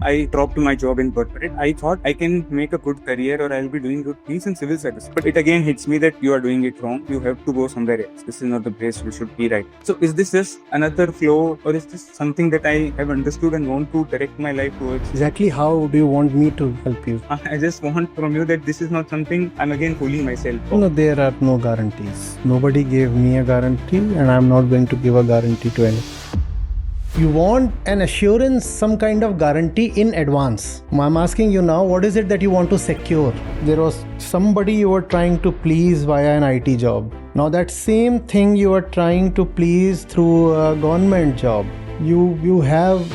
I dropped my job in corporate. I thought I can make a good career or I'll be doing good things in civil service. But it again hits me that you are doing it wrong. You have to go somewhere else. This is not the place you should be, right? So is this just another flow, or is this something that I have understood and want to direct my life towards? Exactly how do you want me to help you? I just want from you that this is not something I'm again fooling myself. No, there are no guarantees. Nobody gave me a guarantee, and I'm not going to give a guarantee to anyone. You want an assurance, some kind of guarantee in advance. I'm asking you now, what is it that you want to secure? There was somebody you were trying to please via an IT job. Now that same thing you are trying to please through a government job. You have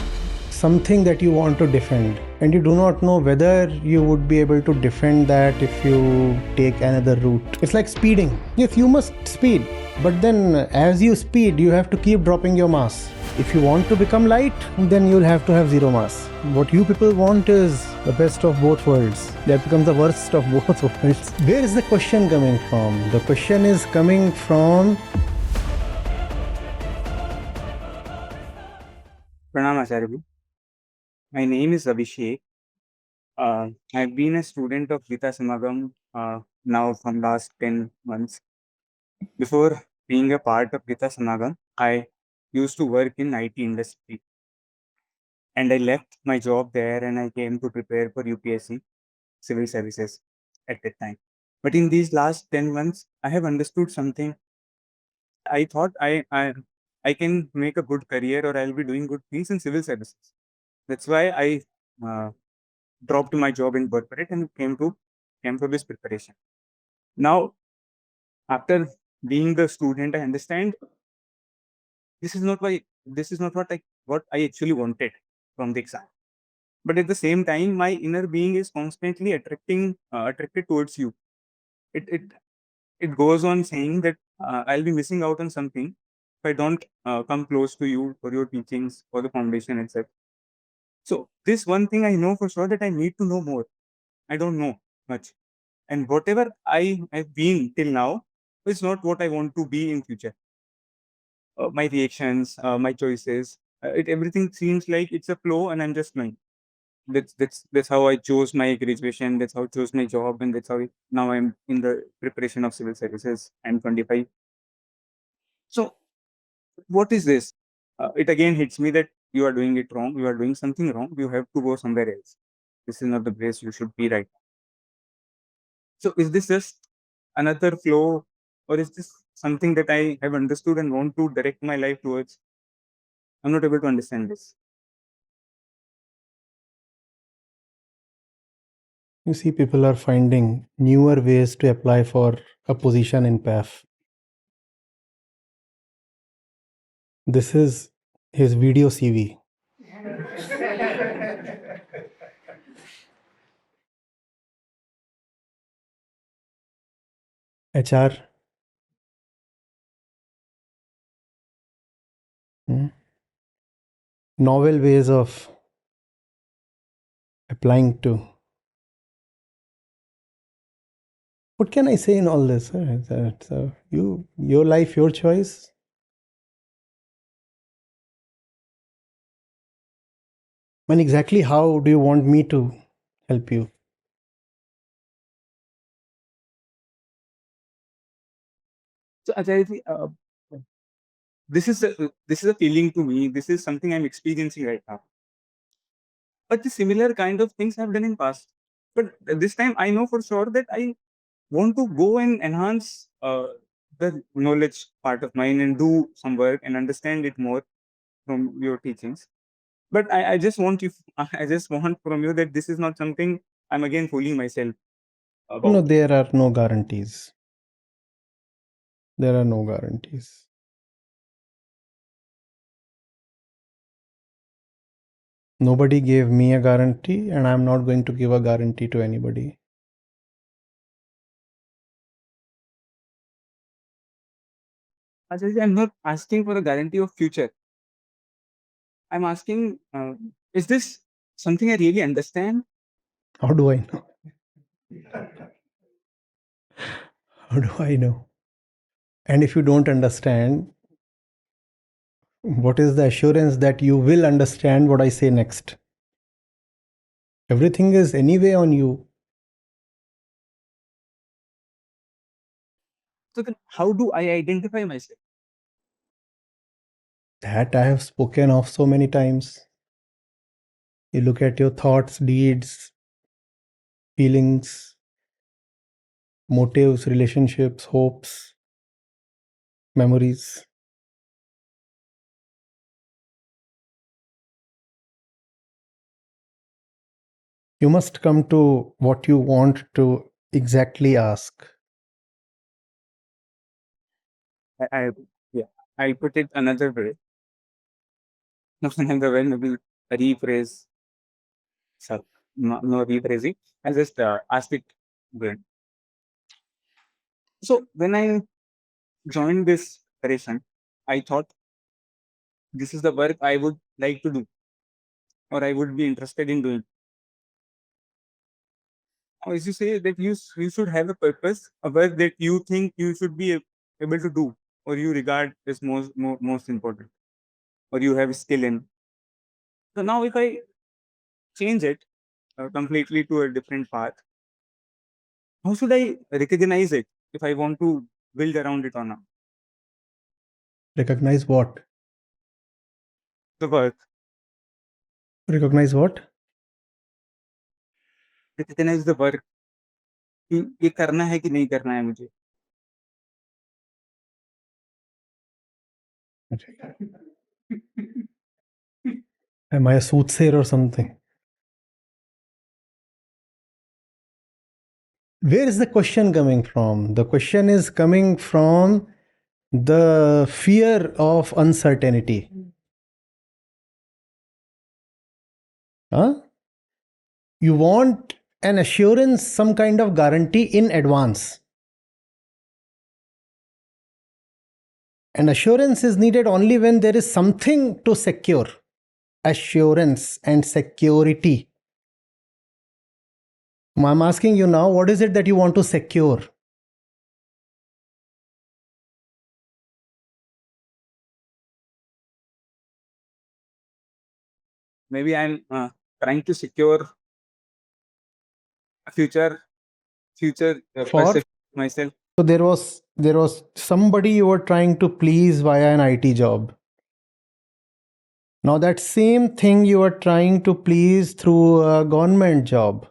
something that you want to defend, and you do not know whether you would be able to defend that if you take another route. It's like speeding. Yes, you must speed, but then as you speed, you have to keep dropping your mass. If you want to become light, then you'll have to have zero mass. What you people want is the best of both worlds. That becomes the worst of both worlds. Where is the question coming from? The question is coming from... Pranam Acharya. My name is Abhishek. I've been a student of Gita Samagam now from last 10 months. Before being a part of Gita Samagam, I used to work in IT industry. And I left my job there and I came to prepare for UPSC civil services at that time. But in these last 10 months, I have understood something. I thought I can make a good career or I'll be doing good things in civil services. That's why I dropped my job in corporate and came for this preparation. Now, after being the student, I understand this is not why this is not what I actually wanted from the exam. But at the same time, my inner being is constantly attracted towards you. It goes on saying that I'll be missing out on something if I don't come close to you for your teachings or the foundation itself. So this one thing I know for sure, that I need to know more. I don't know much, and whatever I have been till now is not what I want to be in future. My reactions, my choices, everything seems like it's a flow, and I'm just going. That's how I chose my graduation. That's how I chose my job, and that's how now I'm in the preparation of civil services. I'm 25. So what is this? It again hits me that you are doing it wrong. You are doing something wrong. You have to go somewhere else. This is not the place you should be right now. So is this just another flow, or is this something that I have understood and want to direct my life towards? I'm not able to understand this. You see, people are finding newer ways to apply for a position in PAF. This is his video CV. HR. Novel ways of applying to. What can I say in all this? Your life, your choice. And exactly how do you want me to help you? So Acharya, this is a feeling to me. This is something I'm experiencing right now. But the similar kind of things I've done in past. But this time I know for sure that I want to go and enhance the knowledge part of mine and do some work and understand it more from your teachings. But I just want you, I just want from you that this is not something I'm again fooling myself about. No, there are no guarantees. There are no guarantees. Nobody gave me a guarantee, and I'm not going to give a guarantee to anybody. Acharya, I'm not asking for a guarantee of future. I'm asking, is this something I really understand? How do I know? How do I know? And if you don't understand, what is the assurance that you will understand what I say next? Everything is anyway on you. So then how do I identify myself? That I have spoken of so many times. You look at your thoughts, deeds, feelings, motives, relationships, hopes, memories. You must come to what you want to exactly ask. I yeah, I'll put it another way. Not another way, maybe rephrase. So no rephrasing. I just ask it good. So when I joined this operation, I thought this is the work I would like to do, or I would be interested in doing. Or as you say that you should have a purpose, a work that you think you should be able to do, or you regard as most important, or you have skill in. So now if I change it completely to a different path, how should I recognize it if I want to build around it or not? Recognize what? The work, Recognize what? recognize the work कि ये करना है कि नहीं करना है मुझे. Am I a soothsayer or something? Where is the question coming from? The question is coming from the fear of uncertainty. Huh? You want an assurance, some kind of guarantee in advance. And assurance is needed only when there is something to secure. Assurance and security. I'm asking you now, what is it that you want to secure? Maybe I'm trying to secure a future For perception of myself. so there was somebody you were trying to please via an IT job. Now that same thing you are trying to please through a government job.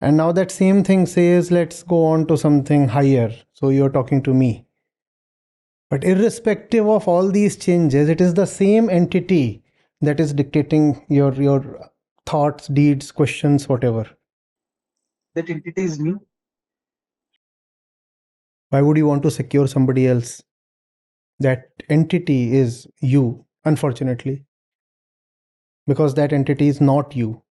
And now that same thing says, let's go on to something higher. So you're talking to me. But irrespective of all these changes, it is the same entity that is dictating your thoughts, deeds, questions, whatever. That entity is me. Why would you want to secure somebody else? That entity is you, unfortunately, because that entity is not you,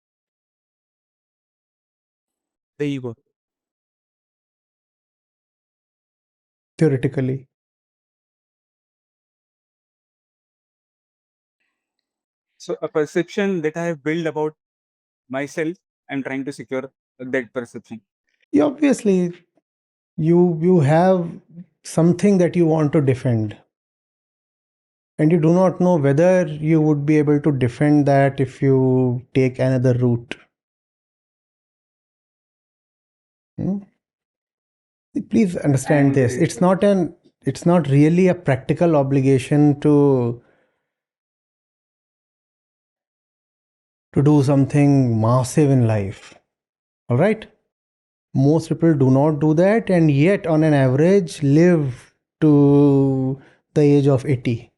The ego. theoretically. So a perception that I have built about myself, I'm trying to secure that perception. Obviously, you have something that you want to defend, and you do not know whether you would be able to defend that if you take another route. Hmm? Please understand And this. It's not really a practical obligation to do something massive in life. All right? Most people do not do that, and yet on an average live to the age of 80.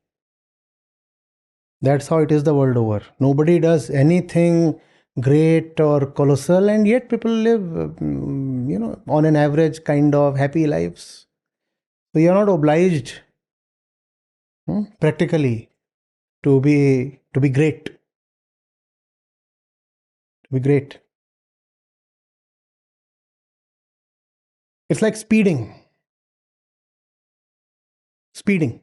That's how it is the world over. Nobody does anything great or colossal, and yet people live, on an average kind of happy lives. So you're not obliged, practically, to be great. To be great. It's like speeding. Speeding.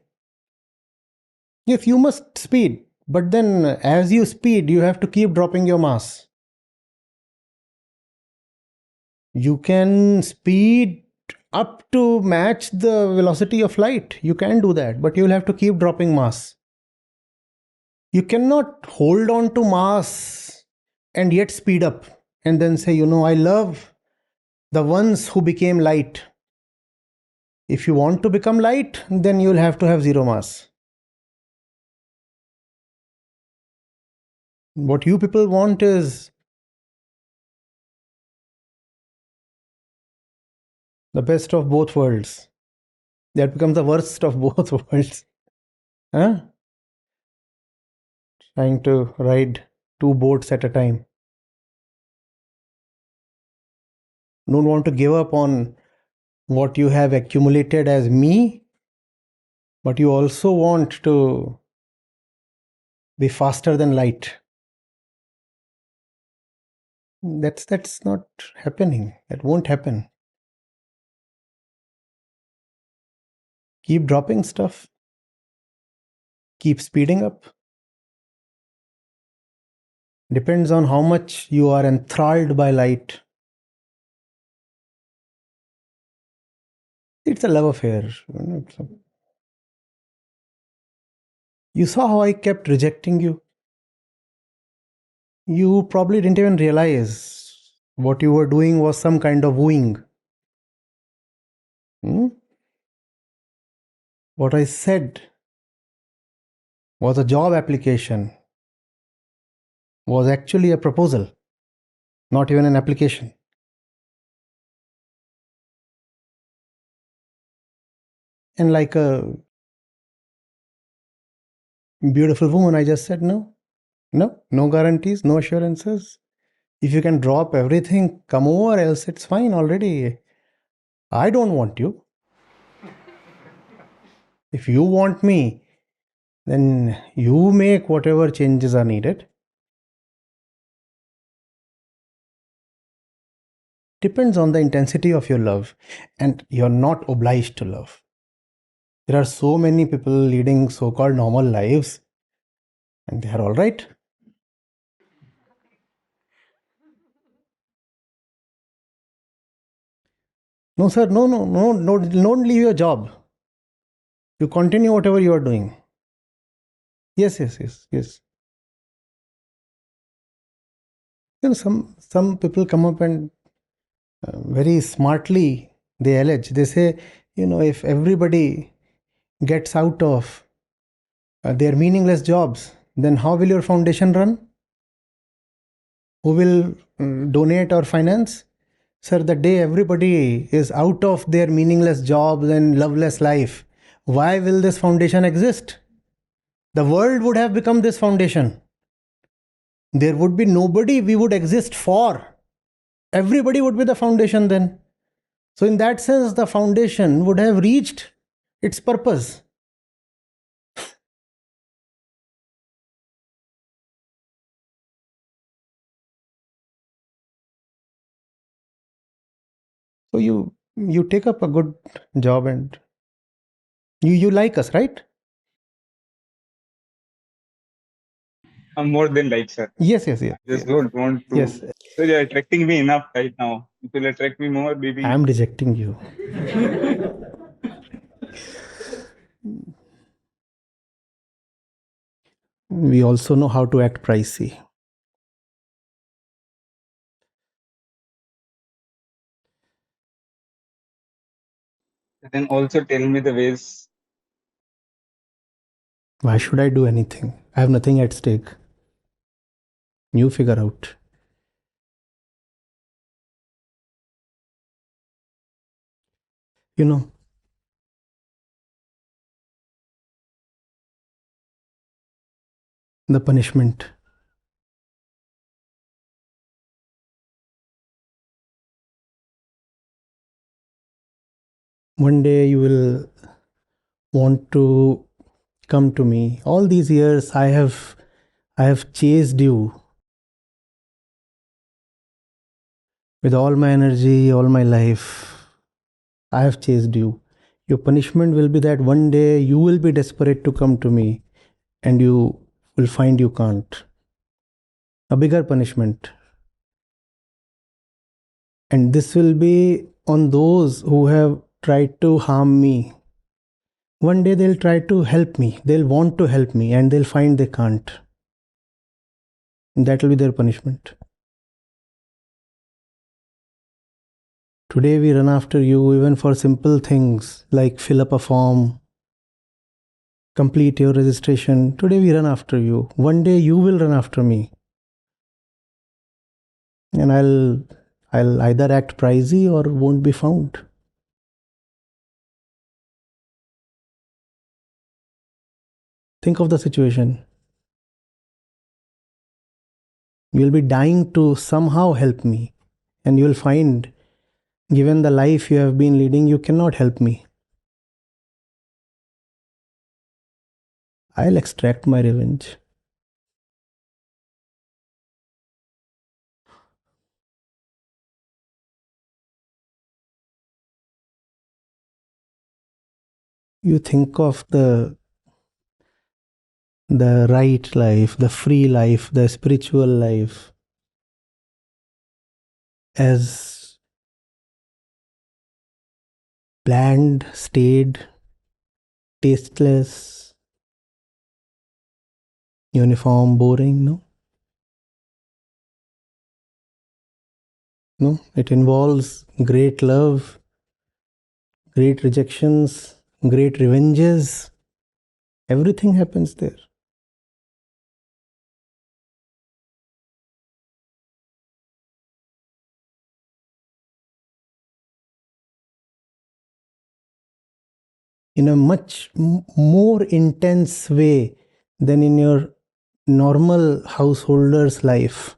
Yes, you must speed, but then as you speed, you have to keep dropping your mass. You can speed up to match the velocity of light. You can do that, but you'll have to keep dropping mass. You cannot hold on to mass and yet speed up. and then say, I love the ones who became light. If you want to become light, then you'll have to have zero mass. What you people want is the best of both worlds. That becomes the worst of both worlds. Huh? Trying to ride two boats at a time. Don't want to give up on what you have accumulated as me, but you also want to be faster than light. That's not happening. That won't happen. Keep dropping stuff. Keep speeding up. Depends on how much you are enthralled by light. It's a love affair. You saw how I kept rejecting you. You probably didn't even realize what you were doing was some kind of wooing. What I said was a job application, was actually a proposal, not even an application. And like a beautiful woman, I just said no, no guarantees, no assurances. If you can drop everything, come over, else it's fine already. I don't want you. If you want me, then you make whatever changes are needed. Depends on the intensity of your love, and you're not obliged to love. There are so many people leading so-called normal lives, and they are all right. No, sir, no, don't leave your job. You continue whatever you are doing. Yes. Some people come up and very smartly they allege. They say, if everybody gets out of their meaningless jobs, then how will your foundation run? Who will donate or finance? Sir, the day everybody is out of their meaningless jobs and loveless life, why will this foundation exist? The world would have become this foundation. There would be nobody we would exist for. Everybody would be the foundation then. So, in that sense, the foundation would have reached its purpose. So you take up a good job and you like us, right? I'm more than like, sir. Yes. Just don't want to. Yes, So you're attracting me enough right now. If you'll attract me more, maybe. I am rejecting you. We also know how to act pricey. Then also tell me the ways. Why should I do anything? I have nothing at stake. You figure out. The punishment. One day you will want to come to me. All these years I have chased you with all my energy, all my life. I have chased you. Your punishment will be that one day you will be desperate to come to me and you will find you can't. A bigger punishment. And this will be on those who have tried to harm me. One day they'll try to help me. They'll want to help me and they'll find they can't. That will be their punishment. Today we run after you even for simple things like fill up a form, complete your registration. Today we run after you. One day you will run after me. And I'll either act pricey or won't be found. Think of the situation. You'll be dying to somehow help me, and you'll find, given the life you have been leading, you cannot help me. I'll extract my revenge. You think of the right life, the free life, the spiritual life as bland, staid, tasteless, uniform, boring. No, no, it involves great love, great rejections, great revenges. Everything happens there. In a much more intense way than in your normal householder's life.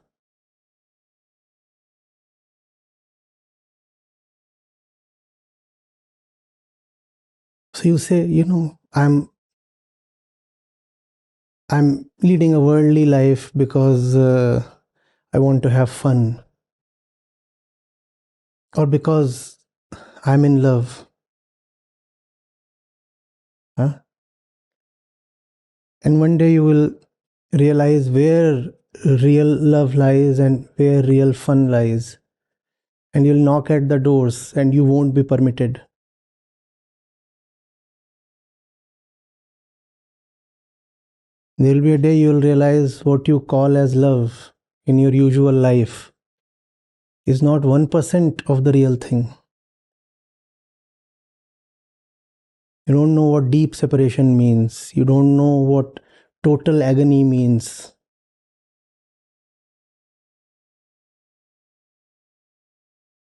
So you say, I'm leading a worldly life because I want to have fun, or because I'm in love. Huh? And one day you will realize where real love lies and where real fun lies. And you'll knock at the doors and you won't be permitted. There will be a day you'll realize what you call as love in your usual life is not 1% of the real thing. You don't know what deep separation means. You don't know what total agony means.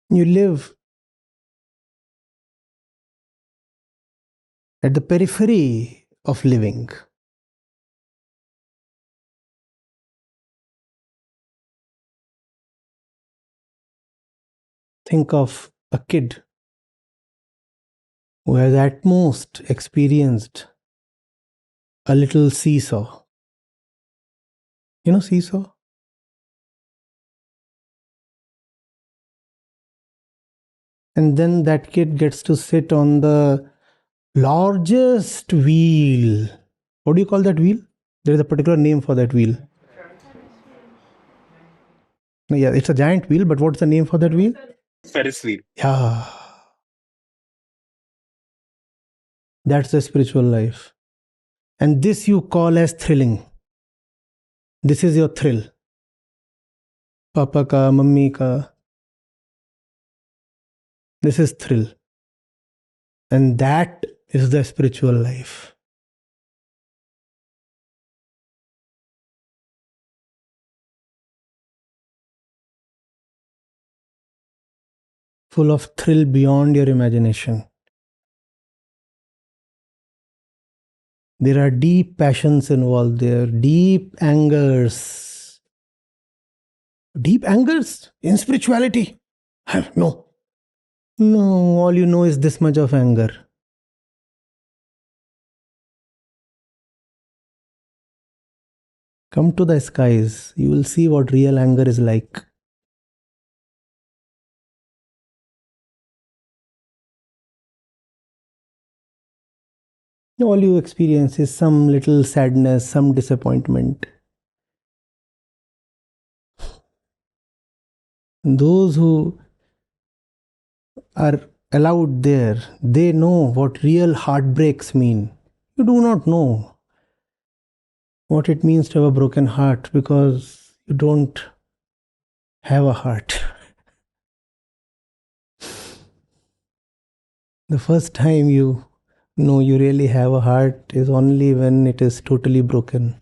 You live at the periphery of living. Think of a kid who has at most experienced a little seesaw. You know seesaw? And then that kid gets to sit on the largest wheel. What do you call that wheel? There is a particular name for that wheel. No, yeah, it's a giant wheel, but what's the name for that wheel? Ferris wheel. Yeah, that's the spiritual life. And this you call as thrilling. This is your thrill. Papa ka, mummy ka. This is thrill. And that is the spiritual life. Full of thrill beyond your imagination. There are deep passions involved there, deep angers. Deep angers in spirituality? No. No, all you know is this much of anger. Come to the skies, you will see what real anger is like. All you experience is some little sadness, some disappointment. Those who are allowed there, they know what real heartbreaks mean. You do not know what it means to have a broken heart because you don't have a heart. The first time you know you really have a heart is only when it is totally broken.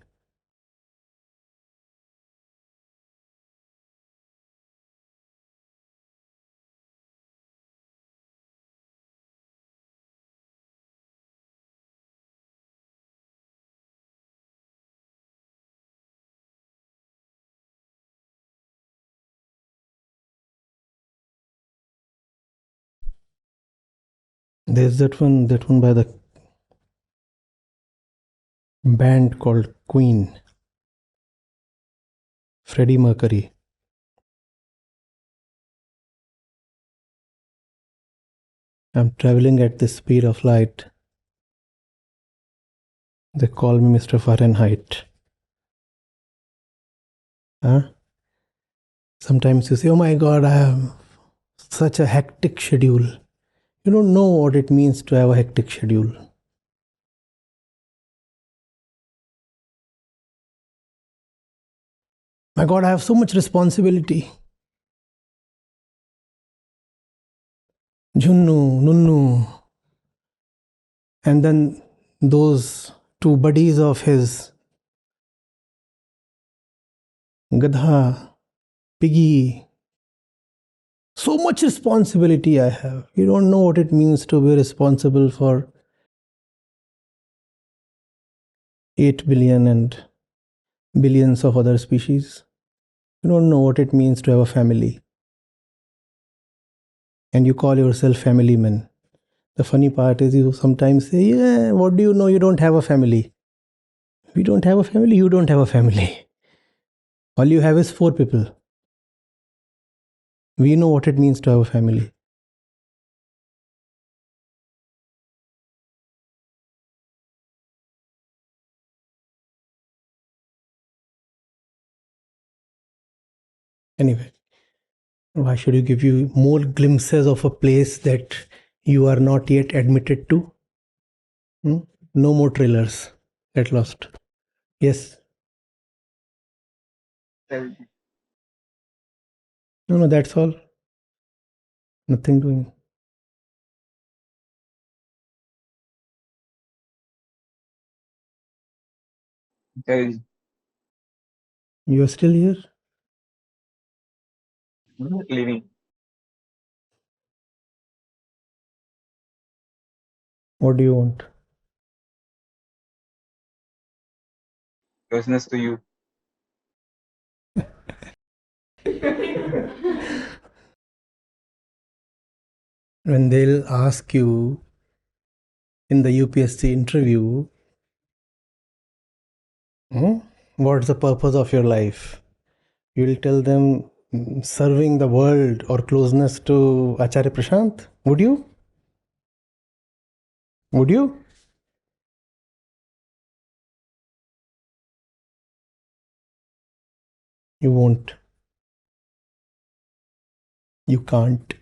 There's that one by the band called Queen, Freddie Mercury. I'm traveling at the speed of light. They call me Mr. Fahrenheit. Huh? Sometimes you say, oh my god, I have such a hectic schedule. You don't know what it means to have a hectic schedule. My god, I have so much responsibility. Junnu, Nunnu. And then those two buddies of his, Gadha, Piggy. So much responsibility I have. You don't know what it means to be responsible for 8 billion and billions of other species. You don't know what it means to have a family. And you call yourself family man. The funny part is you sometimes say, yeah, what do you know? You don't have a family. We don't have a family, you don't have a family. All you have is 4 people. We know what it means to have a family. Anyway, why should you give you more glimpses of a place that you are not yet admitted to? Hmm? No more trailers. Get lost. Yes. Tell No, no, that's all. Nothing doing. tell You are still here? living What do you want? closeness to you. When they'll ask you in the UPSC interview, hmm, what's the purpose of your life? You'll tell them serving the world or closeness to Acharya Prashant? Would you? Would you? You won't. You can't.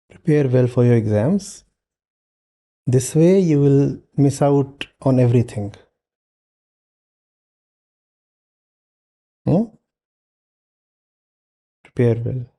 Prepare well for your exams. This way you will miss out on everything. Hmm? Prepare well.